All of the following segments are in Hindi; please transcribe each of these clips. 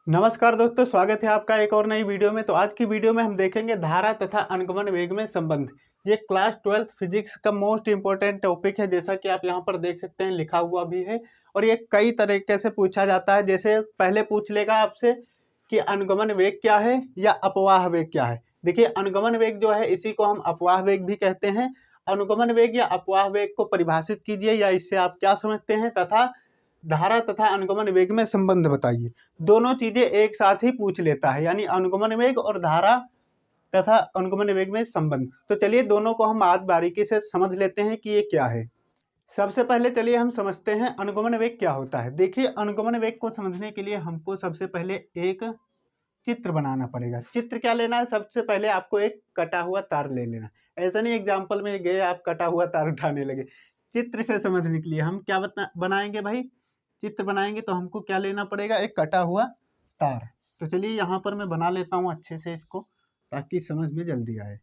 नमस्कार दोस्तों, स्वागत है आपका एक और नई वीडियो में। तो आज की वीडियो में हम देखेंगे धारा तथा अनुगमन वेग में संबंध। ये क्लास 12th फिजिक्स का मोस्ट इंपॉर्टेंट टॉपिक है, जैसा कि आप यहाँ पर देख सकते हैं, लिखा हुआ भी है। और ये कई तरीके से पूछा जाता है। जैसे पहले पूछ लेगा आपसे कि अनुगमन वेग क्या है या अपवाह वेग क्या है। देखिए, अनुगमन वेग जो है इसी को हम अपवाह वेग भी कहते हैं। अनुगमन वेग या अपवाह वेग को परिभाषित कीजिए, या इससे आप क्या समझते हैं, तथा धारा तथा अनुगमन वेग में संबंध बताइए। दोनों चीजें एक साथ ही पूछ लेता है, यानी अनुगमन वेग और धारा तथा अनुगमन वेग में संबंध। तो चलिए दोनों को हम आज बारीकी से समझ लेते हैं कि ये क्या है। सबसे पहले चलिए हम समझते हैं अनुगमन वेग क्या होता है। देखिए, अनुगमन वेग को समझने के लिए हमको सबसे पहले एक चित्र बनाना पड़ेगा। चित्र क्या लेना है, सबसे पहले आपको एक कटा हुआ तार ले लेना। ऐसा नहीं एग्जाम्पल में गए आप कटा हुआ तार उठाने लगे। चित्र से समझने के लिए हम क्या बनाएंगे भाई, चित्र बनाएंगे तो हमको क्या लेना पड़ेगा, एक कटा हुआ तार। तो चलिए यहाँ पर मैं बना लेता हूँ अच्छे से इसको, ताकि समझ में जल्दी आए।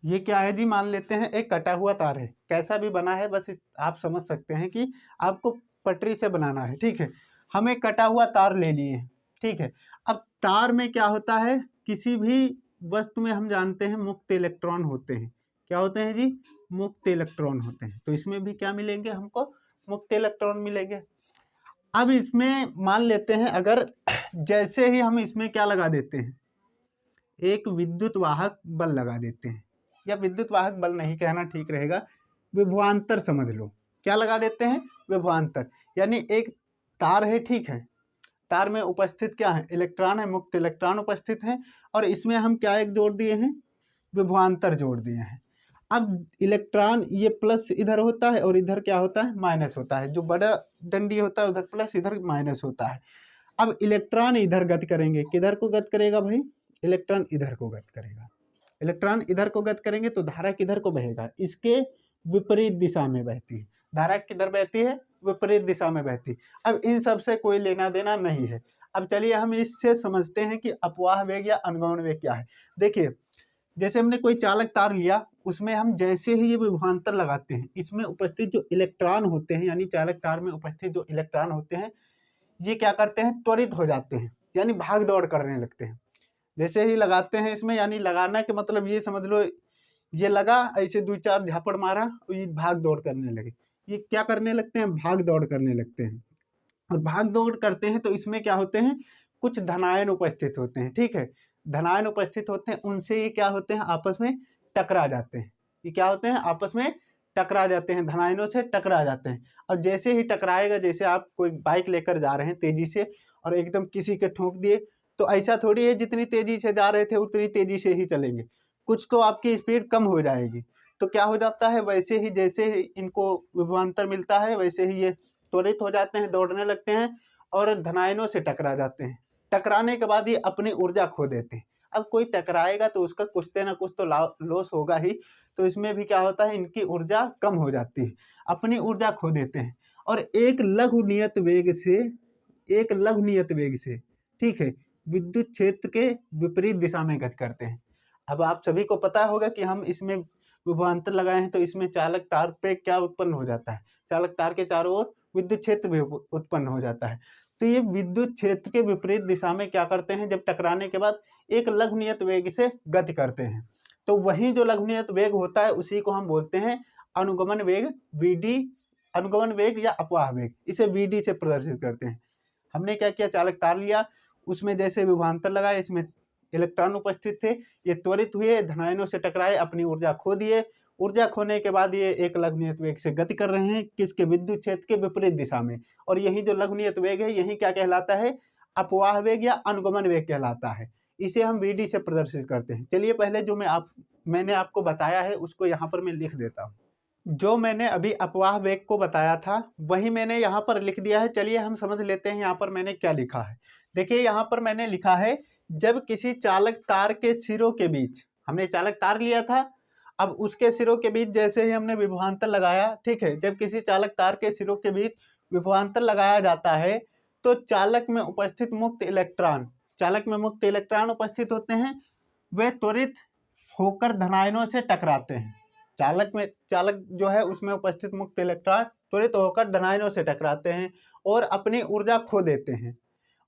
ये क्या है जी, मान लेते हैं एक कटा हुआ तार है। कैसा भी बना है, बस आप समझ सकते हैं कि आपको पटरी से बनाना है। ठीक है, हम एक कटा हुआ तार ले लिए हैं। ठीक है, अब तार में क्या होता है, किसी भी वस्तु में हम जानते हैं मुक्त इलेक्ट्रॉन होते हैं। क्या होते हैं जी, मुक्त इलेक्ट्रॉन होते हैं। तो इसमें भी क्या मिलेंगे, हमको मुक्त इलेक्ट्रॉन मिलेंगे। अब इसमें मान लेते हैं, अगर जैसे ही हम इसमें क्या लगा देते हैं, एक विद्युत वाहक बल लगा देते हैं, या विद्युत वाहक बल नहीं कहना ठीक रहेगा, विभवांतर समझ लो। क्या लगा देते हैं, विभवांतर। यानी एक तार है, ठीक है, तार में उपस्थित क्या है, इलेक्ट्रॉन है, मुक्त इलेक्ट्रॉन उपस्थित है। और इसमें हम क्या एक जोड़ दिए हैं, विभवांतर जोड़ दिए हैं। अब इलेक्ट्रॉन ये प्लस इधर होता है और इधर क्या होता है, माइनस होता है। जो बड़ा डंडी होता है उधर प्लस, इधर माइनस होता है। अब इलेक्ट्रॉन इधर गति करेंगे, किधर को गति करेगा भाई, इलेक्ट्रॉन इधर को गति करेगा। इलेक्ट्रॉन इधर को गति करेंगे तो धारा किधर को बहेगा, इसके विपरीत दिशा में बहती है। धारा किधर बहती है, विपरीत दिशा में बहती है। अब इन सब से कोई लेना देना नहीं है। अब चलिए हम इससे समझते हैं कि अपवाह वेग या अनुगमन वेग क्या है। देखिए, जैसे हमने कोई चालक तार लिया, उसमें हम जैसे ही ये विभवांतर लगाते हैं, इसमें उपस्थित जो इलेक्ट्रॉन होते हैं, यानी चालक तार में उपस्थित जो इलेक्ट्रॉन होते हैं, ये क्या करते हैं, त्वरित हो जाते हैं, यानी भाग दौड़ करने लगते हैं। जैसे ही लगाते हैं इसमें, यानी लगाना के मतलब ये समझ लो, ये लगा, ऐसे 2-4 झापड़ मारा, ये भाग दौड़ करने लगे। ये क्या करने लगते हैं, भाग दौड़ करने लगते हैं। और भाग दौड़ करते हैं तो इसमें क्या होते हैं, कुछ धनायन उपस्थित होते हैं। ठीक है, धनायन उपस्थित होते हैं, उनसे ये क्या होते हैं, आपस में टकरा जाते हैं। ये क्या होते हैं, आपस में टकरा जाते हैं, धनायनों से टकरा जाते हैं। और जैसे ही टकराएगा, जैसे आप कोई बाइक लेकर जा रहे हैं तेजी से और एकदम किसी के ठोक दिए, तो ऐसा थोड़ी है जितनी तेजी से जा रहे थे उतनी तेजी से ही चलेंगे, कुछ तो आपकी स्पीड कम हो जाएगी। तो क्या हो जाता है, वैसे ही जैसे ही इनको विभवांतर मिलता है, वैसे ही ये त्वरित हो जाते हैं, दौड़ने लगते हैं और धनायनों से टकरा जाते हैं। टकराने के बाद ये अपनी ऊर्जा खो देते हैं। अब कोई टकराएगा तो उसका कुछ ना कुछ तो लॉस होगा ही। तो इसमें भी क्या होता है, इनकी ऊर्जा कम हो जाती है, अपनी ऊर्जा खो देते हैं और एक लघु नियत वेग से, ठीक है, विद्युत क्षेत्र के विपरीत दिशा में गति करते हैं। अब आप सभी को पता होगा कि हम इसमें विभवांतर लगाए हैं, तो इसमें चालक तार पे क्या उत्पन्न हो जाता है, चालक तार के चारों ओर विद्युत क्षेत्र भी उत्पन्न हो जाता है। तो ये विद्युत क्षेत्र के विपरीत दिशा में क्या करते हैं, जब टकराने के बाद एक लघु नियत वेग से गति करते हैं। तो वही जो लघु नियत वेग होता है, उसी को हम बोलते हैं अनुगमन वेग, वीडी। अनुगमन वेग या अपवाह वेग, इसे वीडी से प्रदर्शित करते हैं। हमने क्या किया, चालक तार लिया, उसमें जैसे विभवांतर लगाए, इसमें इलेक्ट्रॉन उपस्थित थे, ये त्वरित हुए, धनायनों से टकराए, अपनी ऊर्जा खो दिए। ऊर्जा खोने के बाद ये एक लघु नियत वेग से गति कर रहे हैं, किसके, विद्युत क्षेत्र के विपरीत दिशा में। और यही जो लघु नियत वेग है, यही क्या कहलाता है, अपवाह वेग या अनुगमन वेग कहलाता है। इसे हम वीडी से प्रदर्शित करते हैं। चलिए पहले जो मैंने आपको बताया है उसको यहाँ पर मैं लिख देता हूँ। जो मैंने अभी अपवाह वेग को बताया था वही मैंने यहाँ पर लिख दिया है। चलिए हम समझ लेते हैं यहाँ पर मैंने क्या लिखा है। देखिए, यहाँ पर मैंने लिखा है, जब किसी चालक तार के सिरों के बीच, हमने चालक तार लिया था, अब उसके सिरों के बीच जैसे ही हमने विभवांतर लगाया, ठीक है, जब किसी चालक तार के सिरों के बीच विभवांतर लगाया जाता है, तो चालक में उपस्थित मुक्त इलेक्ट्रॉन, चालक में मुक्त इलेक्ट्रॉन उपस्थित होते हैं, वे त्वरित होकर धनायनों से टकराते हैं। चालक जो है उसमें उपस्थित मुक्त इलेक्ट्रॉन त्वरित होकर धनायनों से टकराते हैं और अपनी ऊर्जा खो देते हैं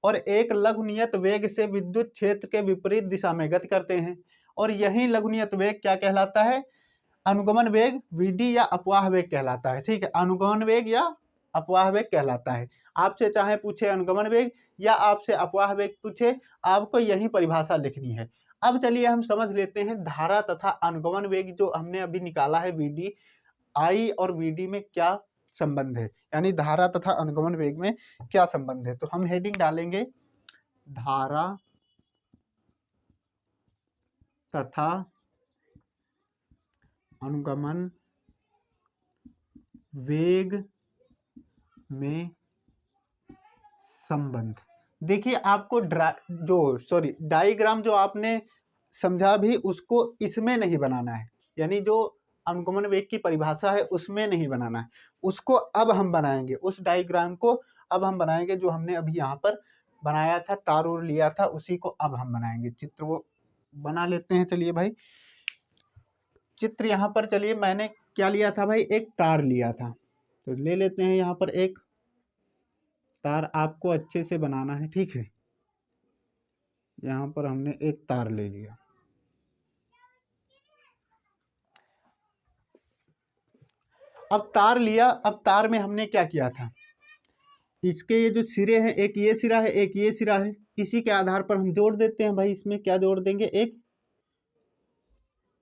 और एक लघुनियत वेग से विद्युत क्षेत्र के विपरीत दिशा में गति करते हैं। और यही लघुनियत वेग क्या कहलाता है? अनुगमन वेग Vd या अपवाह वेग कहलाता है। ठीक है, अनुगमन वेग या अपवाह वेग कहलाता है। आपसे चाहे पूछे अनुगमन वेग या आपसे अपवाह वेग पूछे, आपको यही परिभाषा लिखनी है। अब चलिए हम समझ लेते हैं धारा तथा अनुगमन वेग जो हमने अभी निकाला है Vd, I और Vd में क्या संबंध है, यानी धारा तथा अनुगमन वेग में क्या संबंध है। तो हम हेडिंग डालेंगे धारा तथा अनुगमन वेग में संबंध। देखिए आपको डायग्राम जो आपने समझा भी उसको इसमें नहीं बनाना है, यानी जो अनुगमन वेग की परिभाषा है उसमें नहीं बनाना है, उसको अब हम बनाएंगे। उस डायग्राम को अब हम बनाएंगे जो हमने अभी यहाँ पर बनाया था, तार और लिया था, उसी को अब हम बनाएंगे। चित्र वो बना लेते हैं। चलिए भाई चित्र यहाँ पर, चलिए मैंने क्या लिया था भाई, एक तार लिया था, तो ले लेते हैं यहाँ पर एक तार। आपको अच्छे से बनाना है, ठीक है। यहाँ पर हमने एक तार ले लिया। अब तार लिया, अब तार में हमने क्या किया था, इसके ये जो सिरे हैं, एक ये सिरा है एक ये सिरा है, इसी के आधार पर हम जोड़ देते हैं भाई। इसमें क्या जोड़ देंगे, एक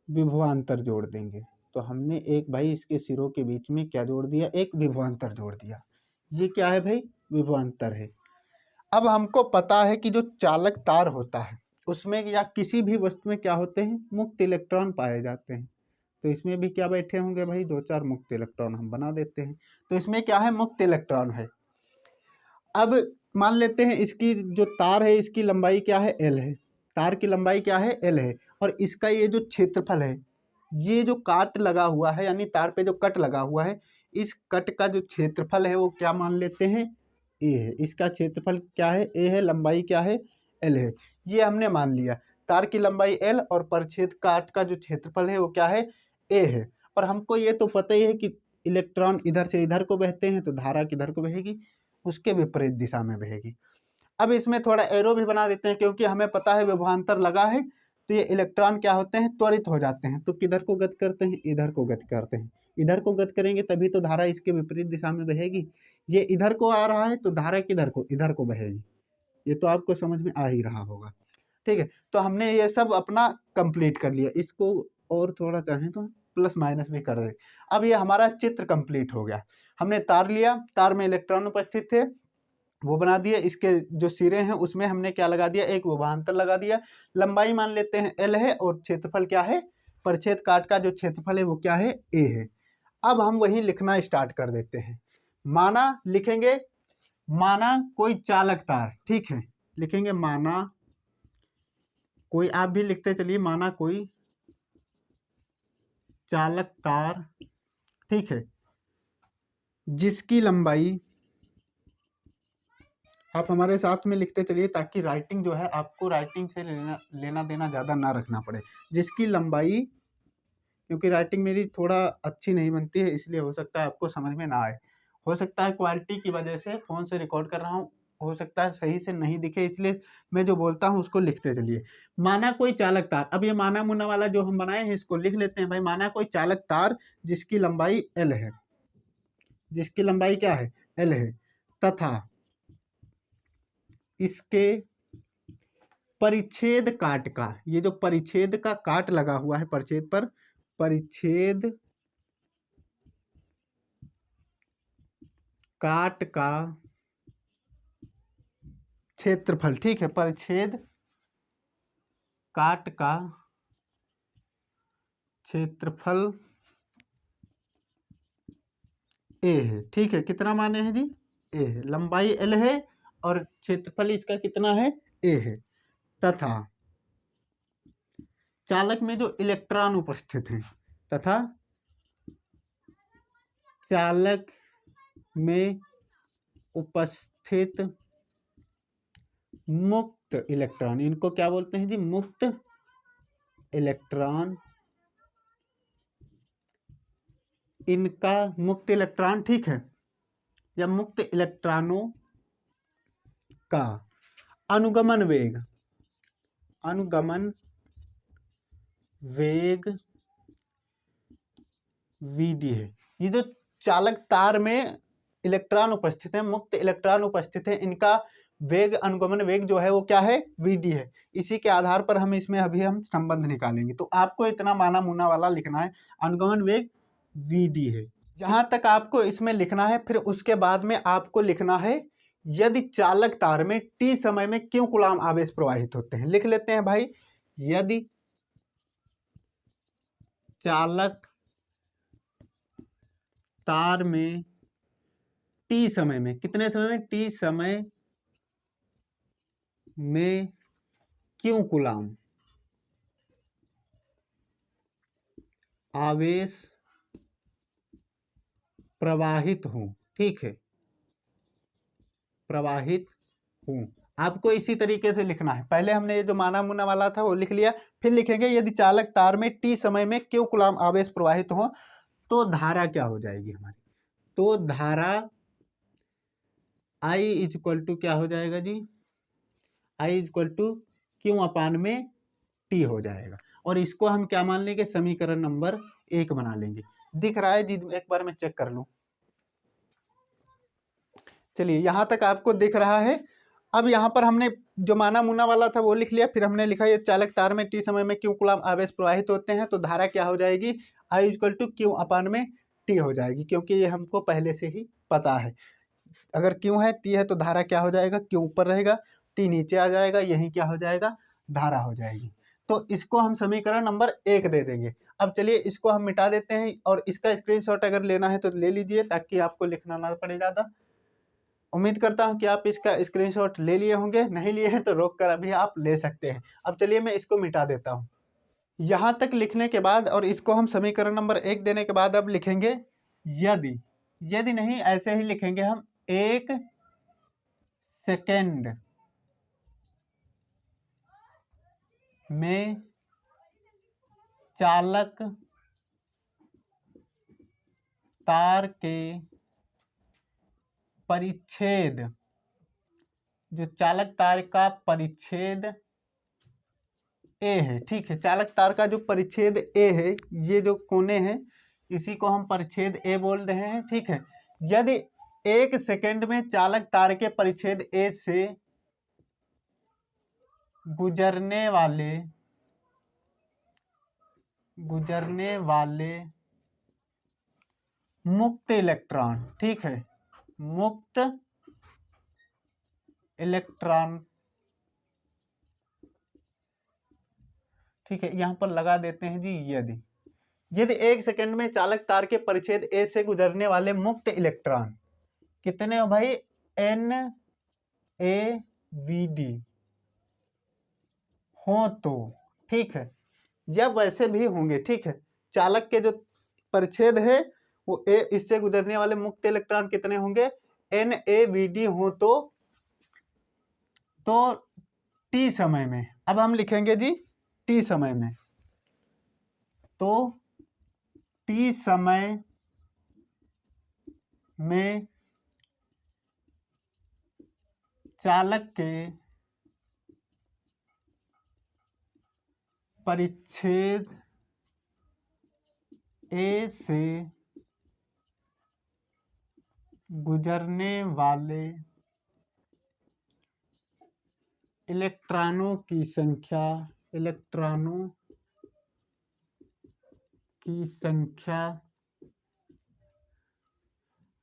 विभवांतर जोड़ देंगे। तो हमने एक भाई इसके सिरों के बीच में क्या जोड़ दिया, एक विभवांतर जोड़ दिया। ये क्या है भाई, विभवांतर है। अब हमको पता है कि जो चालक तार होता है उसमें या किसी भी वस्तु में क्या होते हैं, मुक्त इलेक्ट्रॉन पाए जाते हैं। तो इसमें भी क्या बैठे होंगे भाई, 2-4 मुक्त इलेक्ट्रॉन हम बना देते हैं। तो इसमें क्या है, मुक्त इलेक्ट्रॉन है। अब मान लेते हैं इसकी जो तार है इसकी लंबाई क्या है, L है। तार की लंबाई क्या है, L है। और इसका ये जो क्षेत्रफल है, ये जो काट लगा हुआ है, यानी तार पे जो कट लगा हुआ है, इस कट का जो क्षेत्रफल है वो क्या मान लेते हैं, A है। इसका क्षेत्रफल क्या है, A है, लंबाई क्या है, L है। ये हमने मान लिया। तार की लंबाई L और परिच्छेद काट का जो क्षेत्रफल है वो क्या है, A है। और हमको ये तो पता ही है कि इलेक्ट्रॉन इधर से इधर को बहते हैं, तो धारा किधर को बहेगी, उसके विपरीत दिशा में बहेगी। अब इसमें थोड़ा एरो भी बना देते हैं, क्योंकि हमें पता है विभवांतर लगा है, तो ये इलेक्ट्रॉन क्या होते हैं, त्वरित हो जाते हैं। तो किधर को गति करते हैं, इधर को गति करते हैं। इधर को गति करेंगे तभी तो धारा इसके विपरीत दिशा में बहेगी। ये इधर को आ रहा है तो धारा किधर को, इधर को बहेगी। ये तो आपको समझ में आ ही रहा होगा, ठीक है। तो हमने ये सब अपना कंप्लीट कर लिया। इसको और थोड़ा चाहें तो प्लस माइनस भी कर दे। अब ये हमारा चित्र कंप्लीट हो गया। हमने तार लिया, तार में इलेक्ट्रॉन उपस्थित थे, वो बना दिए। इसके जो सिरे हैं उसमें हमने क्या लगा दिया, एक विभवांतर लगा दिया। लंबाई मान लेते हैं L है और क्षेत्रफल क्या है, परिच्छेद काट का जो क्षेत्रफल है वो क्या है, A है। अब हम वही लिखना स्टार्ट कर देते हैं। माना लिखेंगे, माना कोई चालक तार, ठीक है, लिखेंगे माना कोई, आप भी लिखते चलिए, माना कोई चालक तार, ठीक है, जिसकी लंबाई, आप हमारे साथ में लिखते चलिए ताकि राइटिंग जो है आपको राइटिंग से लेना देना ज़्यादा ना रखना पड़े। जिसकी लंबाई, क्योंकि राइटिंग मेरी थोड़ा अच्छी नहीं बनती है, इसलिए हो सकता है आपको समझ में ना आए। हो सकता है क्वालिटी की वजह से, फ़ोन से रिकॉर्ड कर रहा हूँ, हो सकता है सही से नहीं दिखे, इसलिए मैं जो बोलता हूँ उसको लिखते चलिए। माना कोई चालक तार, अब ये माना मुना वाला जो हम बनाए हैं इसको लिख लेते हैं भाई। माना कोई चालक तार जिसकी लंबाई L है, जिसकी लंबाई क्या है, L है, तथा इसके परिच्छेद काट का, ये जो परिच्छेद का काट लगा हुआ है परिच्छेद पर, परिच्छेद काट का क्षेत्रफल, ठीक है, परिच्छेद काट का क्षेत्रफल A है, ठीक है। कितना माने हैं जी, A है। लंबाई L है और क्षेत्रफल इसका कितना है, A है। तथा चालक में जो इलेक्ट्रॉन उपस्थित हैं, तथा चालक में उपस्थित मुक्त इलेक्ट्रॉन, इनको क्या बोलते हैं जी, मुक्त इलेक्ट्रॉन इनका मुक्त इलेक्ट्रॉन, ठीक है, या मुक्त इलेक्ट्रॉनों का अनुगमन वेग, अनुगमन वेग वीडी है। ये जो चालक तार में इलेक्ट्रॉन उपस्थित है, मुक्त इलेक्ट्रॉन उपस्थित है, इनका वेग, अनुगमन वेग जो है वो क्या है, वीडी है। इसी के आधार पर हम इसमें अभी हम संबंध निकालेंगे। तो आपको इतना माना मुना वाला लिखना है, अनुगमन वेग वीडी है, जहाँ तक आपको इसमें लिखना है। फिर उसके बाद में आपको लिखना है यदि चालक तार में टी समय में क्यों कूलाम आवेश प्रवाहित होते हैं। लिख लेते हैं भाई, यदि चालक तार में टी समय में, कितने समय में, टी समय में क्यों कूलाम आवेश प्रवाहित हो, ठीक है, प्रवाहित हूं। आपको इसी तरीके से लिखना है। पहले हमने ये जो माना मुना वाला था वो लिख लिया, फिर लिखेंगे यदि चालक तार में टी समय में क्यों कूलाम आवेश प्रवाहित हो, तो धारा क्या हो जाएगी हमारी, तो धारा I इक्वल टू क्या हो जाएगा जी, I इक्वल टू क्यों अपान में टी हो जाएगा। और इसको हम क्या मान लेंगे, समीकरण नंबर 1 बना लेंगे। दिख रहा है जी, एक बार मैं चेक कर लूं। चलिए यहां तक आपको दिख रहा है। अब यहाँ पर हमने जो माना मुना वाला था वो लिख लिया, फिर हमने लिखा ये चालक तार में टी समय में क्यों कूलाम आवेश प्रवाहित होते हैं, तो धारा क्या हो जाएगी, I इक्वल टू क्यों अपान में टी हो जाएगी, क्योंकि ये हमको पहले से ही पता है। अगर क्यों है, टी है, तो धारा क्या हो जाएगा, क्यों ऊपर रहेगा, टी नीचे आ जाएगा, यही क्या हो जाएगा, धारा हो जाएगी। तो इसको हम समीकरण नंबर 1 दे देंगे। अब चलिए इसको हम मिटा देते हैं, और इसका स्क्रीनशॉट अगर लेना है तो ले लीजिए, ताकि आपको लिखना ना पड़े ज़्यादा। उम्मीद करता हूं कि आप इसका स्क्रीनशॉट ले लिए होंगे, नहीं लिए हैं तो रोक कर अभी आप ले सकते हैं। अब चलिए मैं इसको मिटा देता हूं। यहां तक लिखने के बाद और इसको हम समीकरण नंबर 1 देने के बाद अब लिखेंगे यदि, यदि नहीं ऐसे ही लिखेंगे हम, 1 सेकेंड में चालक तार के परिच्छेद, जो चालक तार का परिच्छेद ए है, ठीक है, चालक तार का जो परिच्छेद ए है, ये जो कोने हैं इसी को हम परिच्छेद ए बोल रहे हैं, ठीक है। यदि 1 सेकेंड में चालक तार के परिच्छेद ए से गुजरने वाले मुक्त इलेक्ट्रॉन, ठीक है, मुक्त इलेक्ट्रॉन, ठीक है, यहां पर लगा देते हैं जी यदि, यदि 1 सेकेंड में चालक तार के परिच्छेद ए से गुजरने वाले मुक्त इलेक्ट्रॉन कितने हो भाई, NaVd हो तो, ठीक है, या वैसे भी होंगे, ठीक है, चालक के जो परिच्छेद है वो ए, इससे गुजरने वाले मुक्त इलेक्ट्रॉन कितने होंगे, NaVd हो तो टी समय में, अब हम लिखेंगे जी टी समय में, तो टी समय में चालक के परिच्छेद ए से गुजरने वाले इलेक्ट्रॉनों की संख्या, इलेक्ट्रॉनों की संख्या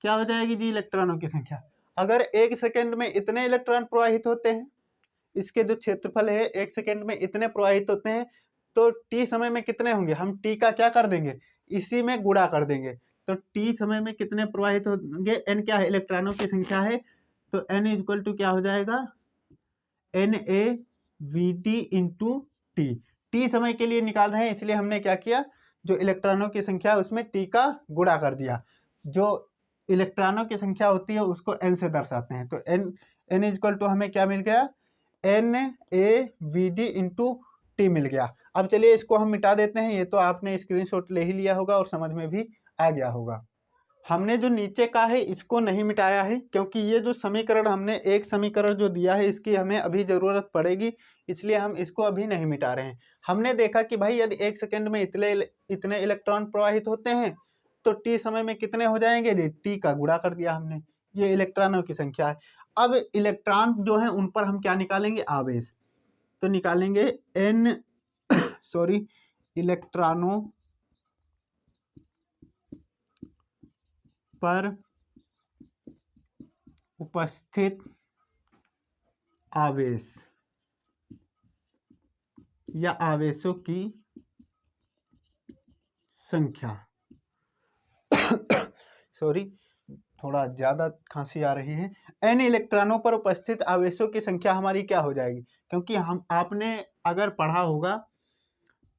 क्या हो जाएगी जी, इलेक्ट्रॉनों की संख्या। अगर 1 सेकेंड में इतने इलेक्ट्रॉन प्रवाहित होते हैं, इसके जो क्षेत्रफल है 1 सेकेंड में इतने प्रवाहित होते हैं, तो टी समय में कितने होंगे, हम टी का क्या कर देंगे, इसी में गुणा कर देंगे। तो टी समय में कितने प्रवाहित होंगे, एन क्या है, इलेक्ट्रॉनों की संख्या है, तो एन इक्वल टू क्या हो जाएगा, NaVd इंटू टी। टी समय के लिए निकाल रहे हैं, इसलिए हमने क्या किया, जो इलेक्ट्रॉनों की संख्या है उसमें टी का गुणा कर दिया। जो इलेक्ट्रॉनों की संख्या होती है उसको n से दर्शाते हैं, तो n इक्वल टू हमें क्या मिल गया, NaVd इंटू टी मिल गया। अब चलिए इसको हम मिटा देते हैं, ये तो आपने स्क्रीनशॉट ले ही लिया होगा और समझ में भी आ गया होगा। हमने जो नीचे का है इसको नहीं मिटाया है, क्योंकि ये जो समीकरण हमने एक समीकरण जो दिया है इसकी हमें अभी ज़रूरत पड़ेगी, इसलिए हम इसको अभी नहीं मिटा रहे हैं। हमने देखा कि भाई यदि 1 सेकंड में इतने इलेक्ट्रॉन प्रवाहित होते हैं तो टी समय में कितने हो जाएंगे जी, टी का गुणा कर दिया हमने, ये इलेक्ट्रॉनों की संख्या है। अब इलेक्ट्रॉन जो है उन पर हम क्या निकालेंगे, आवेश। तो निकालेंगे एन इलेक्ट्रॉनों पर उपस्थित आवेश या आवेशों की संख्या थोड़ा ज़्यादा खांसी आ रही है। एन इलेक्ट्रॉनों पर उपस्थित आवेशों की संख्या हमारी क्या हो जाएगी, क्योंकि आपने अगर पढ़ा होगा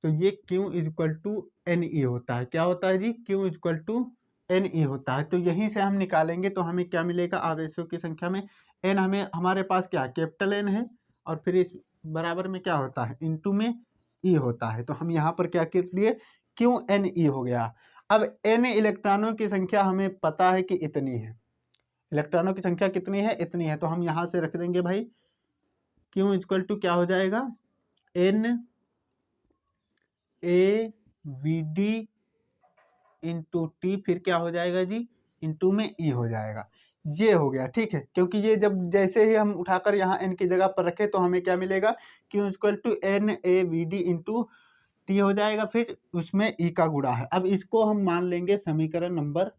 तो ये Q equal to n e होता है। क्या होता है जी, Q equal to n e होता है। तो यहीं से हम निकालेंगे तो हमें क्या मिलेगा, आवेशों की संख्या में एन, हमारे पास क्या कैपिटल एन है और फिर इस बराबर में क्या होता है, इंटू में ई होता है। तो हम यहाँ पर क्या कर दिए, Q एन ई हो गया। अब एन इलेक्ट्रॉनों की संख्या हमें पता है कि इतनी है, इलेक्ट्रॉनों की संख्या कितनी है, इतनी है। तो हम यहाँ से रख देंगे भाई Q इक्वल टू क्या हो जाएगा, n A we D into t, फिर क्या हो जाएगा जी, इंटू में ई हो जाएगा। ये हो गया, ठीक है। क्योंकि ये जब जैसे ही हम उठाकर यहाँ एन की जगह पर रखें तो हमें क्या मिलेगा, Q equal to n A we D into t हो जाएगा, फिर उसमें ई का गुणा है। अब इसको हम मान लेंगे समीकरण नंबर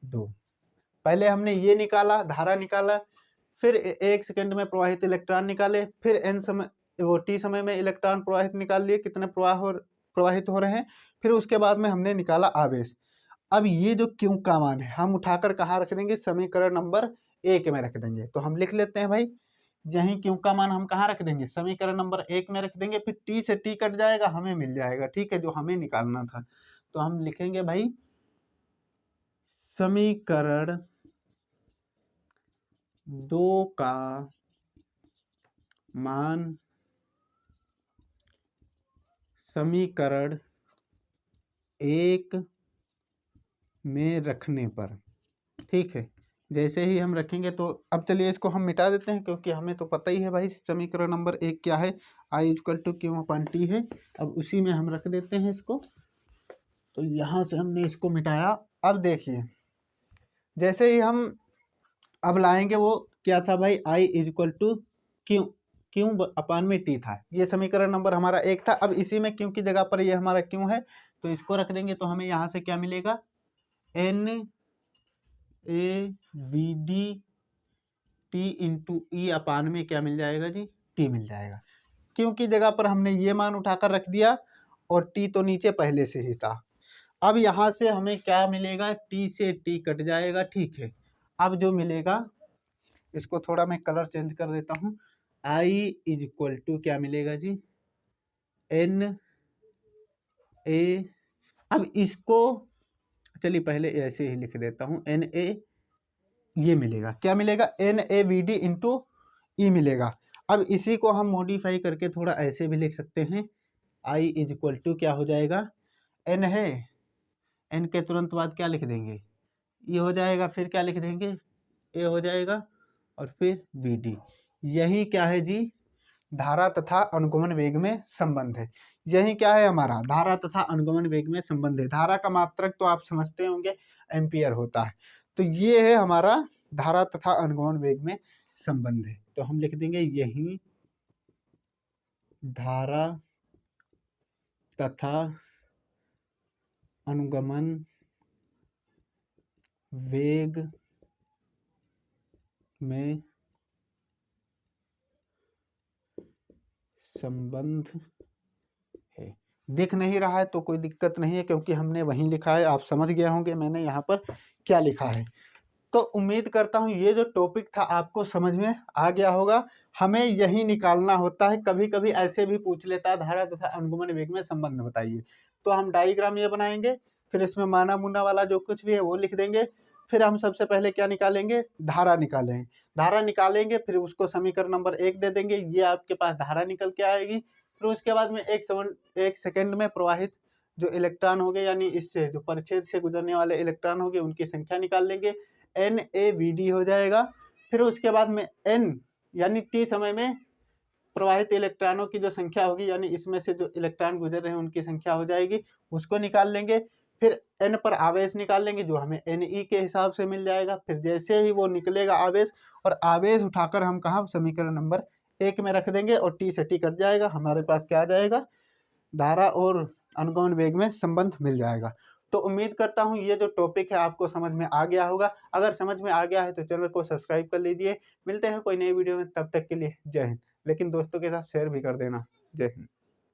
2। पहले हमने ये निकाला, धारा निकाला, फिर 1 सेकंड में प्रवाहित इलेक्ट्रॉन निकाले, फिर एन समय वो टी समय में इलेक्ट्रॉन प्रवाहित निकाल लिए, कितने प्रवाहित हो रहे हैं, फिर उसके बाद में हमने निकाला आवेश। अब ये जो क्यू का मान है हम उठाकर कहाँ रख देंगे, समीकरण नंबर 1 में रख देंगे। तो हम लिख लेते हैं भाई, यही क्यू का मान हम कहाँ रख देंगे, समीकरण नंबर 1 में रख देंगे। फिर टी से टी कट जाएगा, हमें मिल जाएगा, ठीक है, जो हमें निकालना था। तो हम लिखेंगे भाई समीकरण 2 का मान समीकरण 1 में रखने पर, ठीक है। जैसे ही हम रखेंगे तो अब चलिए इसको हम मिटा देते हैं, क्योंकि हमें तो पता ही है भाई समीकरण नंबर 1 क्या है, I equal to Q upon T है। अब उसी में हम रख देते हैं इसको। तो यहाँ से हमने इसको मिटाया। अब देखिए जैसे ही हम अब लाएंगे, वो क्या था भाई, आई इक्वल टू क्यू अपान में टी था, ये समीकरण नंबर हमारा 1 था। अब इसी में क्यू की जगह पर ये हमारा क्यू है, तो इसको रख देंगे। तो हमें यहाँ से क्या मिलेगा, N A we D T into E upon में क्या मिल जाएगा जी, टी मिल जाएगा। क्यू की जगह पर हमने ये मान उठाकर रख दिया और टी तो नीचे पहले से ही था। अब यहाँ से हमें क्या मिलेगा, टी से टी कट जाएगा, ठीक है। अब जो मिलेगा, इसको थोड़ा मैं कलर चेंज कर देता हूँ, आई इज इक्वल टू क्या मिलेगा जी, एन ए, अब इसको चलिए पहले ऐसे ही लिख देता हूँ, एन ए, ये मिलेगा, क्या मिलेगा, N A we D into E मिलेगा। अब इसी को हम मॉडिफाई करके थोड़ा ऐसे भी लिख सकते हैं, आई इज इक्वल टू क्या हो जाएगा, एन है, एन के तुरंत बाद क्या लिख देंगे, ये हो जाएगा, फिर क्या लिख देंगे, ए हो जाएगा, और फिर वी डी। यही क्या है जी, धारा तथा अनुगमन वेग में संबंध है। यही क्या है हमारा, धारा तथा अनुगमन वेग में संबंध है। धारा का मात्रक तो आप समझते होंगे एम्पियर होता है, तो ये है हमारा धारा तथा अनुगमन वेग में संबंध है। तो हम लिख देंगे यही धारा तथा अनुगमन वेग में संबंध है। दिख नहीं रहा है तो कोई दिक्कत नहीं है, क्योंकि हमने वहीं लिखा है, आप समझ गए होंगे मैंने यहाँ पर क्या लिखा है। तो उम्मीद करता हूँ ये जो टॉपिक था आपको समझ में आ गया होगा। हमें यही निकालना होता है, कभी कभी ऐसे भी पूछ लेता है धारा तथा अनुगमन वेग में संबंध बताइए, तो हम डायग्राम ये बनाएंगे, फिर इसमें माना मुन्ना वाला जो कुछ भी है वो लिख देंगे। फिर हम सबसे पहले क्या निकालेंगे, धारा निकालेंगे। धारा निकालेंगे फिर उसको समीकरण नंबर 1 दे देंगे, ये आपके पास धारा निकल के आएगी। फिर उसके बाद में एक सेकंड में प्रवाहित जो इलेक्ट्रॉन हो गए यानी इससे जो परिच्छेद से गुजरने वाले इलेक्ट्रॉन हो गए उनकी संख्या निकाल लेंगे, NaVd हो जाएगा। फिर उसके बाद में n यानी t समय में प्रवाहित इलेक्ट्रॉनों की जो संख्या होगी यानी इसमें से जो इलेक्ट्रॉन गुजर रहे हैं उनकी संख्या हो जाएगी, उसको निकाल लेंगे। फिर n पर आवेश निकाल लेंगे जो हमें Ne के हिसाब से मिल जाएगा। फिर जैसे ही वो निकलेगा आवेश, और आवेश उठाकर हम कहाँ समीकरण नंबर 1 में रख देंगे और T से T कट जाएगा, हमारे पास क्या आ जाएगा, धारा और अनुगमन वेग में संबंध मिल जाएगा। तो उम्मीद करता हूँ ये जो टॉपिक है आपको समझ में आ गया होगा। अगर समझ में आ गया है तो चैनल को सब्सक्राइब कर लीजिए। मिलते हैं कोई नई वीडियो में, तब तक के लिए जय हिंद। लेकिन दोस्तों के साथ शेयर भी कर देना। जय हिंद।